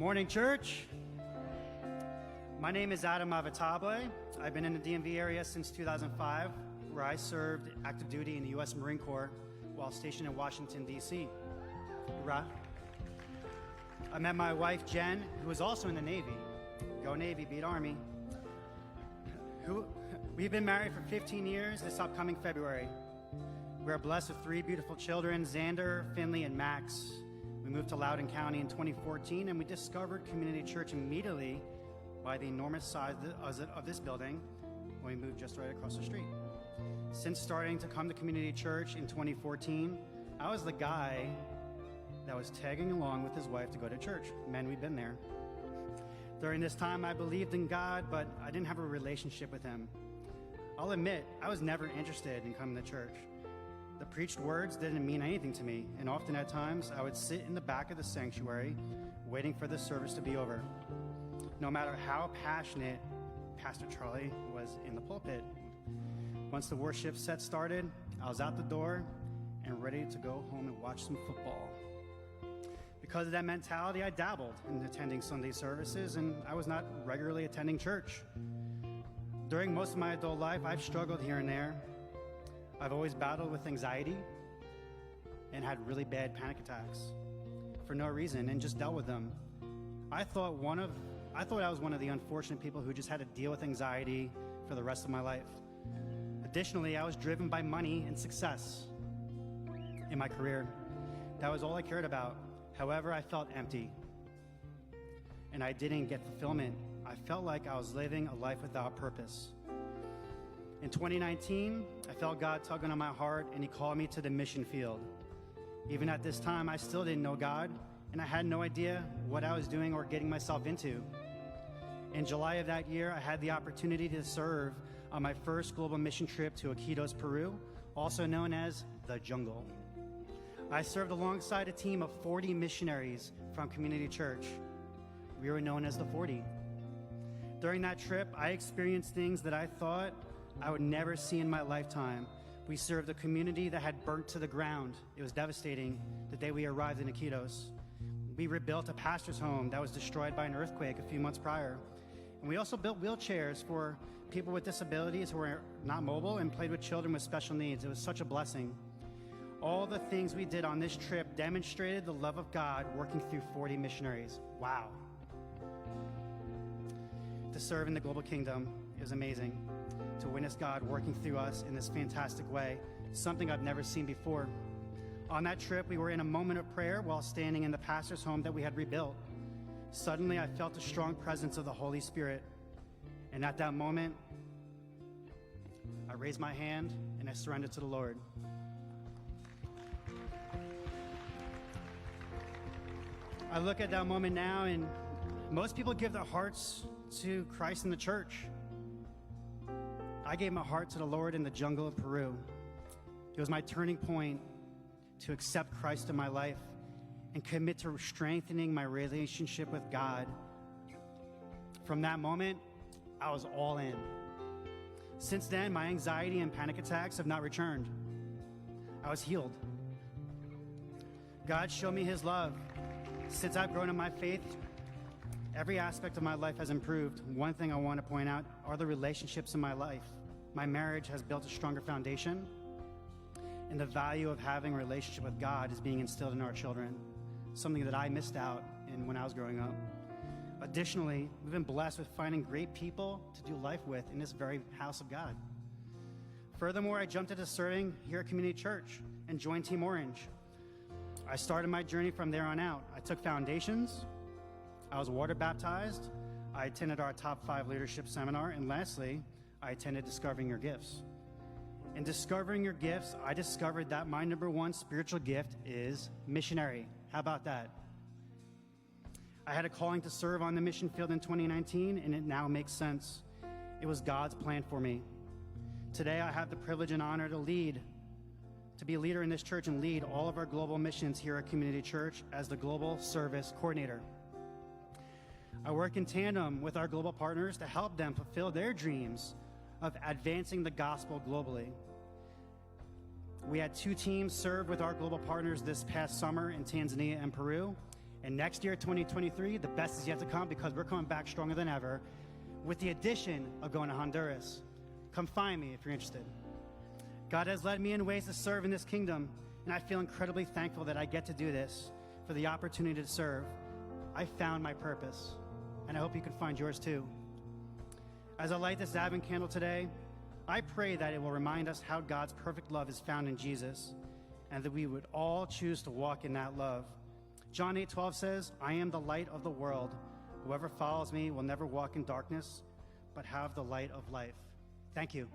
Morning, church. My name is Avitabile. I've been in the DMV area since 2005, where I served active duty in the U.S. Marine Corps while stationed in Washington, D.C. Hoorah. I met my wife, Jen, who was also in the Navy. Go Navy, beat Army. We've been married for 15 years this upcoming February. We are blessed with 3 beautiful children, Xander, Finley, and Max. We moved to Loudoun County in 2014, and we discovered Community Church immediately by the enormous size of this building when we moved just right across the street. Since starting to come to Community Church in 2014, I was the guy that was tagging along with his wife to go to church. Men, we've been there. During this time, I believed in God, but I didn't have a relationship with him. I'll admit, I was never interested in coming to church. The preached words didn't mean anything to me, and often at times, I would sit in the back of the sanctuary waiting for the service to be over. No matter how passionate Pastor Charlie was in the pulpit. Once the worship set started, I was out the door and ready to go home and watch some football. Because of that mentality, I dabbled in attending Sunday services, and I was not regularly attending church. During most of my adult life, I've struggled here and there. I've always battled with anxiety and had really bad panic attacks for no reason and just dealt with them. I thought I was one of the unfortunate people who just had to deal with anxiety for the rest of my life. Additionally, I was driven by money and success in my career. That was all I cared about. However, I felt empty, and I didn't get fulfillment. I felt like I was living a life without purpose. In 2019, I felt God tugging on my heart, and he called me to the mission field. Even at this time, I still didn't know God, and I had no idea what I was doing or getting myself into. In July of that year, I had the opportunity to serve on my first global mission trip to Iquitos, Peru, also known as the jungle. I served alongside a team of 40 missionaries from Community Church. We were known as the 40. During that trip, I experienced things that I thought I would never see in my lifetime. We served a community that had burnt to the ground. It was devastating the day we arrived in Iquitos. We rebuilt a pastor's home that was destroyed by an earthquake a few months prior. And we also built wheelchairs for people with disabilities who were not mobile and played with children with special needs. It was such a blessing. All the things we did on this trip demonstrated the love of God working through 40 missionaries. Wow. To serve in the global kingdom is amazing. To witness God working through us in this fantastic way, something I've never seen before. On that trip, we were in a moment of prayer while standing in the pastor's home that we had rebuilt. Suddenly, I felt a strong presence of the Holy Spirit. And at that moment, I raised my hand and I surrendered to the Lord. I look at that moment now, and most people give their hearts to Christ in the church. I gave my heart to the Lord in the jungle of Peru. It was my turning point to accept Christ in my life and commit to strengthening my relationship with God. From that moment, I was all in. Since then, my anxiety and panic attacks have not returned. I was healed. God showed me his love. Since I've grown in my faith, every aspect of my life has improved. One thing I want to point out are the relationships in my life. My marriage has built a stronger foundation, and the value of having a relationship with God is being instilled in our children, something that I missed out in when I was growing up. Additionally, we've been blessed with finding great people to do life with in this very house of God. Furthermore, I jumped into serving here at Community Church and joined Team Orange. I started my journey from there on out. I took foundations, I was water baptized, I attended our top 5 leadership seminar, and lastly, I attended Discovering Your Gifts. In Discovering Your Gifts, I discovered that my number 1 spiritual gift is missionary. How about that? I had a calling to serve on the mission field in 2019, and it now makes sense. It was God's plan for me. Today, I have the privilege and honor to be a leader in this church and lead all of our global missions here at Community Church as the Global Service Coordinator. I work in tandem with our global partners to help them fulfill their dreams of advancing the gospel globally. We had 2 teams serve with our global partners this past summer in Tanzania and Peru, And next year, 2023, the best is yet to come because we're coming back stronger than ever with the addition of going to Honduras. Come find me if you're interested. God has led me in ways to serve in this kingdom, and I feel incredibly thankful that I get to do this for the opportunity to serve. I found my purpose, and I hope you can find yours too. As I light this Advent candle today, I pray that it will remind us how God's perfect love is found in Jesus, and that we would all choose to walk in that love. John 8:12 says, I am the light of the world. Whoever follows me will never walk in darkness, but have the light of life. Thank you.